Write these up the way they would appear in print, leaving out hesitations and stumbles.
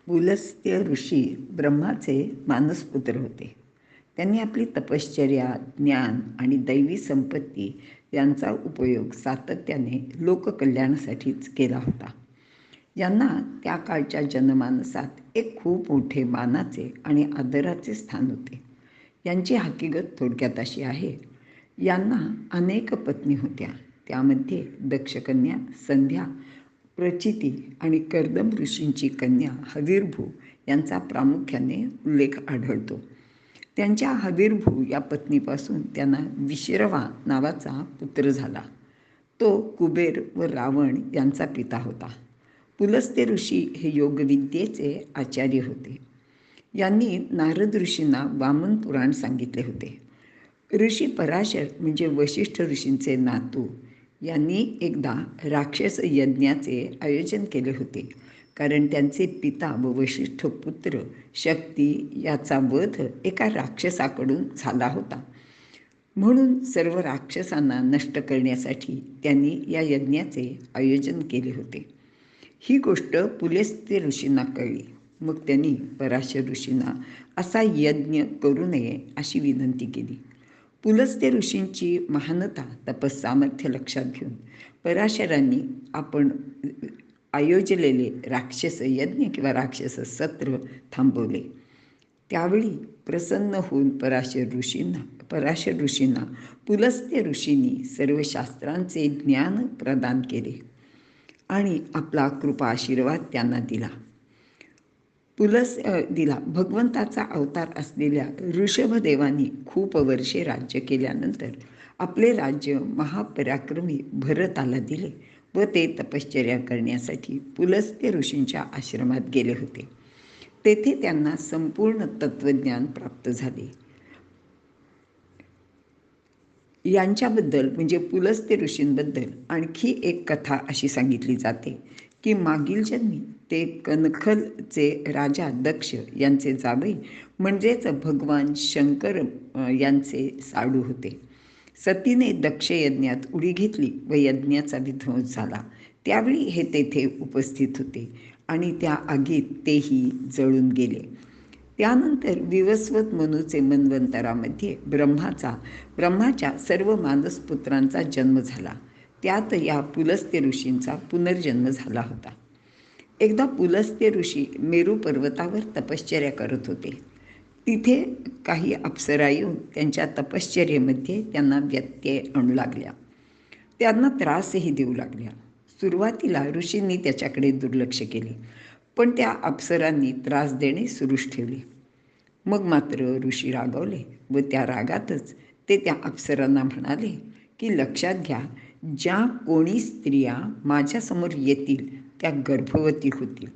पुलस्त्य ऋषी ब्रह्माचे मानसपुत्र होते. त्यांनी आपली तपश्चर्या, ज्ञान आणि दैवी संपत्ती यांचा उपयोग सातत्याने लोककल्याणासाठीच केला होता. यांना त्या काळच्या जनमानसात एक खूप मोठे मानाचे आणि आदराचे स्थान होते. यांची हकीकत थोडक्यात अशी आहे. यांना अनेक पत्नी होत्या. त्यामध्ये दक्षकन्या, संध्या, प्रचिती आणि कर्दम ऋषींची कन्या हविर्भू यांचा प्रामुख्याने उल्लेख आढळतो. त्यांच्या हविर्भू या पत्नीपासून त्यांना विश्रवा नावाचा पुत्र झाला. तो कुबेर व रावण यांचा पिता होता. पुलस्त्य ऋषी हे योगविद्येचे आचार्य होते. यांनी नारद ऋषींना वामन पुराण सांगितले होते. ऋषी पराशर म्हणजे वशिष्ठ ऋषींचे नातू यांनी एकदा राक्षस यज्ञाचे आयोजन केले होते, कारण त्यांचे पिता व वशिष्ठ पुत्र शक्ती याचा वध एका राक्षसाकडून झाला होता. म्हणून सर्व राक्षसांना नष्ट करण्यासाठी त्यांनी या यज्ञाचे आयोजन केले होते. ही गोष्ट पुलस्त्य ऋषींना कळली. मग त्यांनी पराशर ऋषींना असा यज्ञ करू नये अशी विनंती केली. पुलस्त्य ऋषींची महानता, तपस्सामर्थ्य लक्षात घेऊन पराशरांनी आपण आयोजलेले राक्षस यज्ञ किंवा राक्षस सत्र थांबवले. त्यावेळी प्रसन्न होऊन पराशर ऋषींना पुलस्त्य ऋषींनी सर्व शास्त्रांचे ज्ञान प्रदान केले आणि आपला कृपा आशीर्वाद त्यांना दिला. भगवंताचा अवतार असलेल्या ऋषभदेवांनी खूप वर्षे राज्य केल्यानंतर आपले राज्य महापराक्रमी भरताला दिले व ते तपश्चर्या करण्यासाठी पुलस्त्य ऋषींच्या आश्रमात गेले होते. तेथे त्यांना संपूर्ण तत्त्वज्ञान प्राप्त झाले. यांच्याबद्दल म्हणजे पुलस्त्य ऋषींबद्दल आणखी एक कथा अशी सांगितली जाते की मागील जन्मी ते कनखलचे राजा दक्ष यांचे जावई म्हणजेच भगवान शंकर यांचे साडू होते. सतीने दक्ष यज्ञात उडी घेतली व यज्ञाचा विध्वंस झाला. त्यावेळी हे तेथे उपस्थित होते आणि त्या आगीत तेही जळून गेले. त्यानंतर विवस्वत मनुचे मन्वंतरामध्ये ब्रह्माच्या सर्व मानसपुत्रांचा जन्म झाला. त्यात या पुलस्त्य ऋषींचा पुनर्जन्म झाला होता. एकदा पुलस्त्य ऋषी मेरू पर्वतावर तपश्चर्या करत होते. तिथे काही अप्सरा येऊन त्यांच्या तपश्चर्येमध्ये त्यांना व्यत्यय आणू लागल्या. त्यांना त्रासही देऊ लागल्या. सुरुवातीला ऋषींनी त्याच्याकडे दुर्लक्ष केले, पण त्या अप्सरांनी त्रास देणे सुरूच ठेवले. मग मात्र ऋषी रागावले व त्या रागातच ते त्या अप्सरांना म्हणाले की लक्षात घ्या, ज्या कोणी स्त्रिया माझ्यासमोर येतील त्या गर्भवती होतील.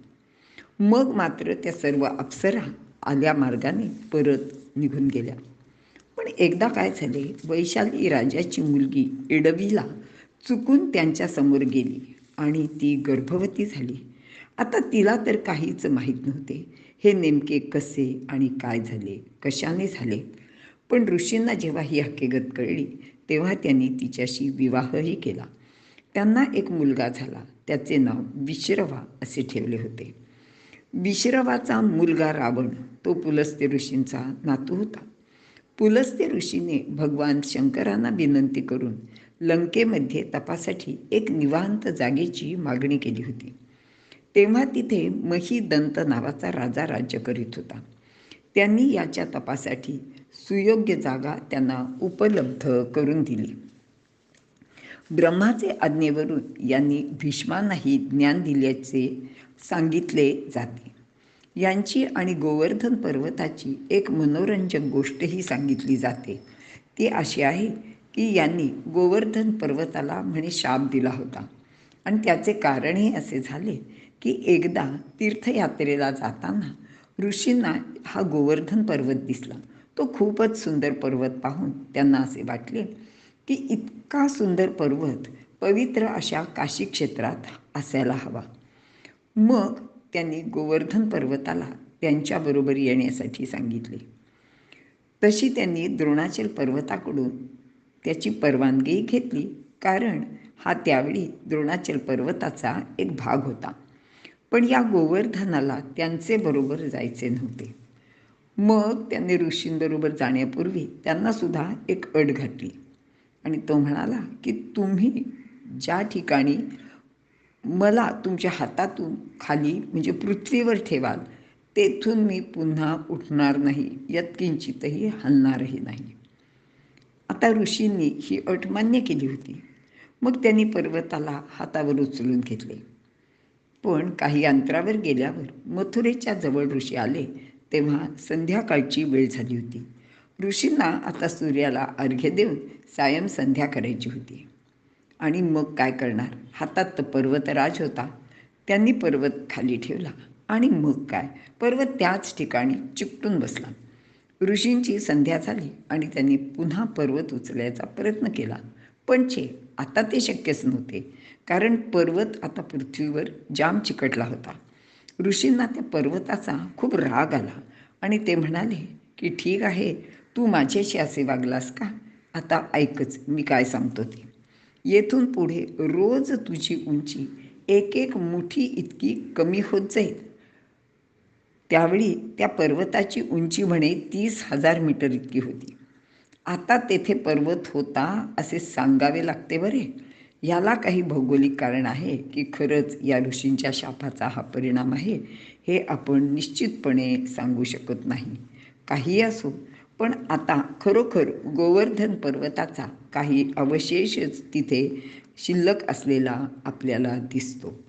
मग मात्र त्या सर्व अप्सरा आल्या मार्गाने परत निघून गेल्या. पण एकदा काय झाले, वैशाली राजाची मुलगी इडवीला चुकून त्यांच्यासमोर गेली आणि ती गर्भवती झाली. आता तिला तर काहीच माहीत नव्हते हे नेमके कसे आणि काय झाले, कशाने झाले. पण ऋषींना जेव्हा ही हकीकत कळली तेव्हा त्यांनी तिच्याशी विवाहही केला. त्यांना एक मुलगा झाला. त्याचे नाव विश्रवा असे ठेवले होते. विश्रवाचा मुलगा रावण तो पुलस्त्य ऋषींचा नातू होता. पुलस्त्य ऋषीने भगवान शंकरांना विनंती करून लंकेमध्ये तपासाठी एक निवांत जागेची मागणी केली होती. तेव्हा तिथे महिदंत नावाचा राजा राज्य करीत होता. त्यांनी याच्या तपासाठी सुयोग्य जागा त्यांना उपलब्ध करून दिली. ब्रह्माचे आज्ञेवरून यांनी भीष्मांनाही ज्ञान दिल्याचे सांगितले जाते. यांची आणि गोवर्धन पर्वताची एक मनोरंजक गोष्टही सांगितली जाते. ती अशी आहे की यांनी गोवर्धन पर्वताला म्हणे शाप दिला होता आणि त्याचे कारणही असे झाले की एकदा तीर्थयात्रेला जाताना ऋषींना हा गोवर्धन पर्वत दिसला. तो खूपच सुंदर पर्वत पाहून त्यांना असे वाटले की इतका सुंदर पर्वत पवित्र अशा काशी क्षेत्रात असायला हवा. मग त्यांनी गोवर्धन पर्वताला त्यांच्याबरोबर येण्यासाठी सांगितले. तशी त्यांनी द्रोणाचल पर्वताकडून त्याची परवानगी घेतली, कारण हा त्यावेळी द्रोणाचल पर्वताचा एक भाग होता. पण या गोवर्धनाला त्यांचे बरोबर जायचे नव्हते. मग त्यांनी ऋषींबरोबर जाण्यापूर्वी त्यांना सुद्धा एक अट घातली आणि तो म्हणाला की तुम्ही ज्या ठिकाणी मला तुमच्या हातातून खाली म्हणजे पृथ्वीवर ठेवाल तेथून मी पुन्हा उठणार नाही, यत्किंचितही हलणारही नाही. आता ऋषींनी ही अट मान्य केली होती. मग त्यांनी पर्वताला हातावर उचलून घेतले. पण काही अंतरावर गेल्यावर मथुरेच्या जवळ ऋषी आले तेव्हा संध्याकाळची वेळ झाली होती. ऋषींना आता सूर्याला अर्घ्य देऊन सायं संध्या करायची होती. आणि मग काय करणार, हातात तर पर्वतराज होता. त्यांनी पर्वत खाली ठेवला आणि मग काय, पर्वत त्याच ठिकाणी चिकटून बसला. ऋषींची संध्या झाली आणि त्यांनी पुन्हा पर्वत उचलायचा प्रयत्न केला. पण आता ते शक्यच नव्हते, कारण पर्वत आता पृथ्वीवर जाम चिकटला होता. ऋषींना त्या पर्वताचा खूप राग आला आणि ते म्हणाले की ठीक आहे, तू माझ्याशी असे वागलास का? आता ऐकच मी काय सांगतो ते. येथून पुढे रोज तुझी उंची एक एक मुठी इतकी कमी होत जाईल. त्यावेळी त्या पर्वताची उंची म्हणे 30,000 मीटर इतकी होती. आता तेथे पर्वत होता असे सांगावे लागते बरे. याला काही भौगोलिक कारण आहे की खरंच या ऋषींच्या शापाचा हा परिणाम आहे, हे आपण निश्चितपणे सांगू शकत नाही. काही असो, पण आता खरोखर गोवर्धन पर्वताचा काही अवशेषच तिथे शिल्लक असलेला आपल्याला दिसतो.